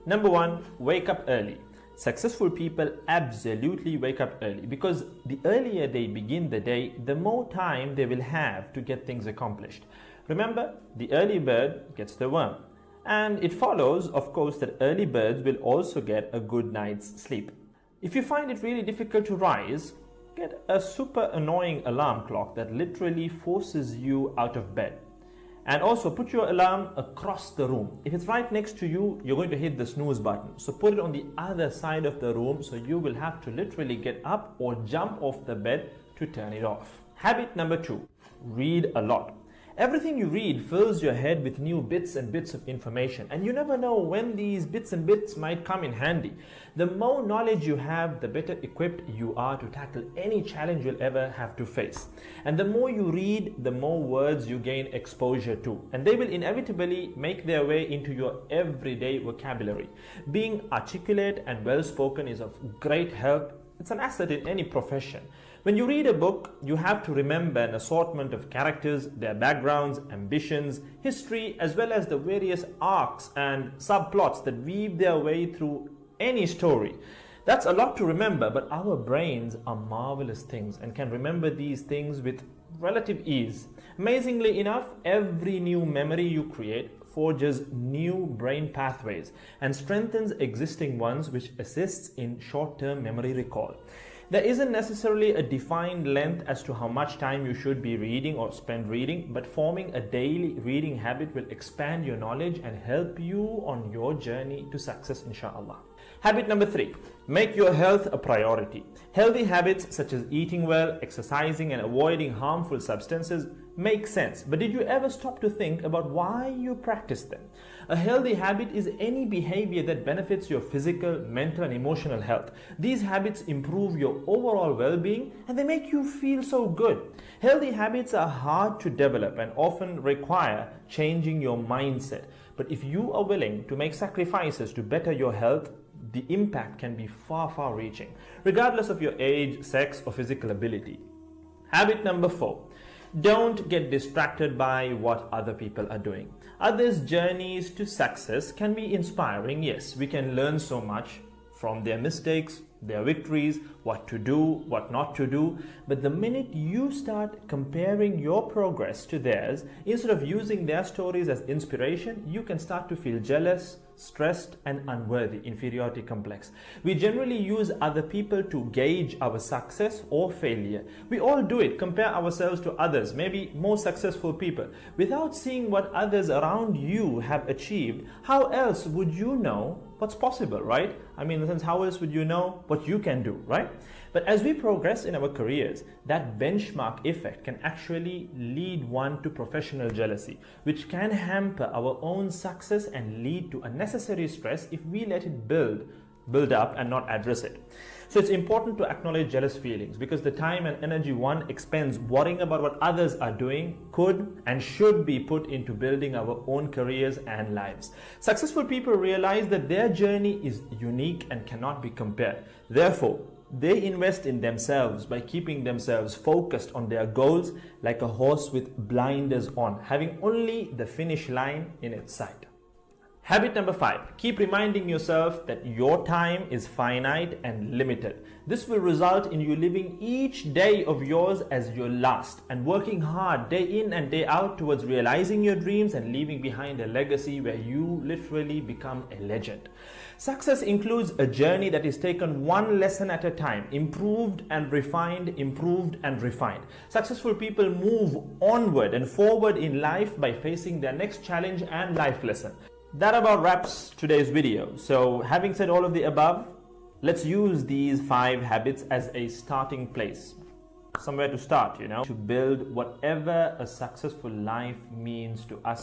Number one, wake up early. Successful people absolutely wake up early because the earlier they begin the day, the more time they will have to get things accomplished. Remember, the early bird gets the worm. And it follows, of course, that early birds will also get a good night's sleep. If you find it really difficult to rise, get a super annoying alarm clock that literally forces you out of bed. And also put your alarm across the room. If it's right next to you, you're going to hit the snooze button. So put it on the other side of the room so you will have to literally get up or jump off the bed to turn it off. Habit number two, read a lot. Everything you read fills your head with new bits and bits of information, and you never know when these bits and bits might come in handy. The more knowledge you have, the better equipped you are to tackle any challenge you'll ever have to face. And the more you read, the more words you gain exposure to, and they will inevitably make their way into your everyday vocabulary. Being articulate and well-spoken is of great help. It's an asset in any profession. When you read a book, you have to remember an assortment of characters, their backgrounds, ambitions, history, as well as the various arcs and subplots that weave their way through any story. That's a lot to remember, but our brains are marvelous things and can remember these things with relative ease. Amazingly enough, every new memory you create forges new brain pathways and strengthens existing ones, which assists in short-term memory recall. There isn't necessarily a defined length as to how much time you should be reading or spend reading, but forming a daily reading habit will expand your knowledge and help you on your journey to success, inshallah. Habit number three, make your health a priority. Healthy habits such as eating well, exercising, and avoiding harmful substances make sense, but did you ever stop to think about why you practice them? A healthy habit is any behavior that benefits your physical, mental, and emotional health. These habits improve your overall well-being and they make you feel so good. Healthy habits are hard to develop and often require changing your mindset. But if you are willing to make sacrifices to better your health, the impact can be far reaching, regardless of your age, sex, or physical ability. Habit number four, don't get distracted by what other people are doing. Others' journeys to success can be inspiring. Yes, we can learn so much from their mistakes, their victories, what to do, what not to do. But the minute you start comparing your progress to theirs, instead of using their stories as inspiration, you can start to feel jealous, stressed, and unworthy, inferiority complex. We generally use other people to gauge our success or failure. We all do it, compare ourselves to others, maybe more successful people. Without seeing what others around you have achieved, how else would you know what's possible, right? I mean, in the sense, how else would you know what you can do, right? But as we progress in our careers, that benchmark effect can actually lead one to professional jealousy, which can hamper our own success and lead to unnecessary stress if we let it build up and not address it. So it's important to acknowledge jealous feelings because the time and energy one expends worrying about what others are doing could and should be put into building our own careers and lives. Successful people realize that their journey is unique and cannot be compared. Therefore, they invest in themselves by keeping themselves focused on their goals like a horse with blinders on, having only the finish line in its sight. Habit number five, keep reminding yourself that your time is finite and limited. This will result in you living each day of yours as your last and working hard day in and day out towards realizing your dreams and leaving behind a legacy where you literally become a legend. Success includes a journey that is taken one lesson at a time, improved and refined, improved and refined. Successful people move onward and forward in life by facing their next challenge and life lesson. That about wraps today's video. So having said all of the above, let's use these 5 habits as a starting place. Somewhere to start, to build whatever a successful life means to us.